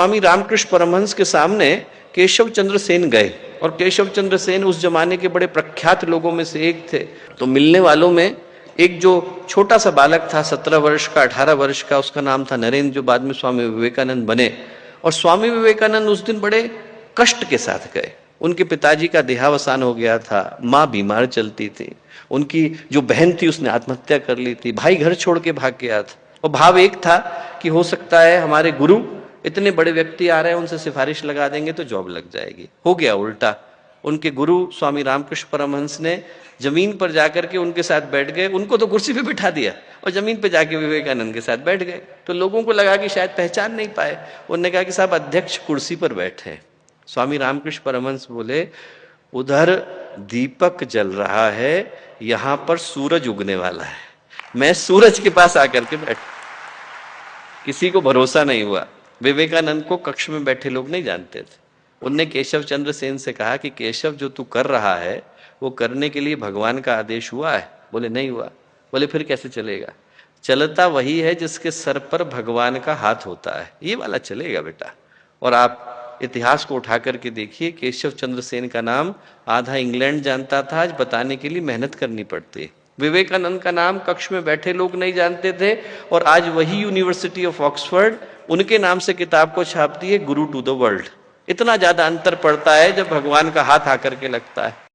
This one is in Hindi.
स्वामी रामकृष्ण परमहंस के सामने केशव चंद्र सेन गए और केशव चंद्र सेन उस जमाने के बड़े प्रख्यात लोगों में से एक थे। तो मिलने वालों में एक जो छोटा सा बालक था, 17 वर्ष का, 18 वर्ष का, उसका नाम था नरेंद्र, जो बाद में स्वामी विवेकानंद बने। और स्वामी विवेकानंद उस दिन बड़े कष्ट के साथ गए। उनके पिताजी का देहावसान हो गया था, माँ बीमार चलती थी, उनकी जो बहन थी उसने आत्महत्या कर ली थी, भाई घर छोड़ के भाग गया था। और भाव एक था कि हो सकता है हमारे गुरु इतने बड़े व्यक्ति आ रहे हैं, उनसे सिफारिश लगा देंगे तो जॉब लग जाएगी। हो गया उल्टा। उनके गुरु स्वामी रामकृष्ण परमहंस ने जमीन पर जाकर के उनके साथ बैठ गए। उनको तो कुर्सी पे बिठा दिया और जमीन पे जाके विवेकानंद के साथ बैठ गए। तो लोगों को लगा कि शायद पहचान नहीं पाए। उन्होंने कहा कि साहब अध्यक्ष कुर्सी पर बैठे। स्वामी रामकृष्ण परमहंस बोले, उधर दीपक जल रहा है, यहां पर सूरज उगने वाला है, मैं सूरज के पास आकर के बैठ। किसी को भरोसा नहीं हुआ। विवेकानंद को कक्ष में बैठे लोग नहीं जानते थे। उनने केशव चंद्र सेन से कहा कि केशव, जो तू कर रहा है वो करने के लिए भगवान का आदेश हुआ है? बोले नहीं हुआ। बोले फिर कैसे चलेगा? चलता वही है जिसके सर पर भगवान का हाथ होता है, ये वाला चलेगा बेटा। और आप इतिहास को उठा करके देखिए, केशव चंद्र सेन का नाम आधा इंग्लैंड जानता था, आज बताने के लिए मेहनत करनी पड़ती है। विवेकानंद का नाम कक्ष में बैठे लोग नहीं जानते थे, और आज वही यूनिवर्सिटी ऑफ ऑक्सफोर्ड उनके नाम से किताब को छापती है, गुरु टू द वर्ल्ड। इतना ज्यादा अंतर पड़ता है जब भगवान का हाथ आकर के लगता है।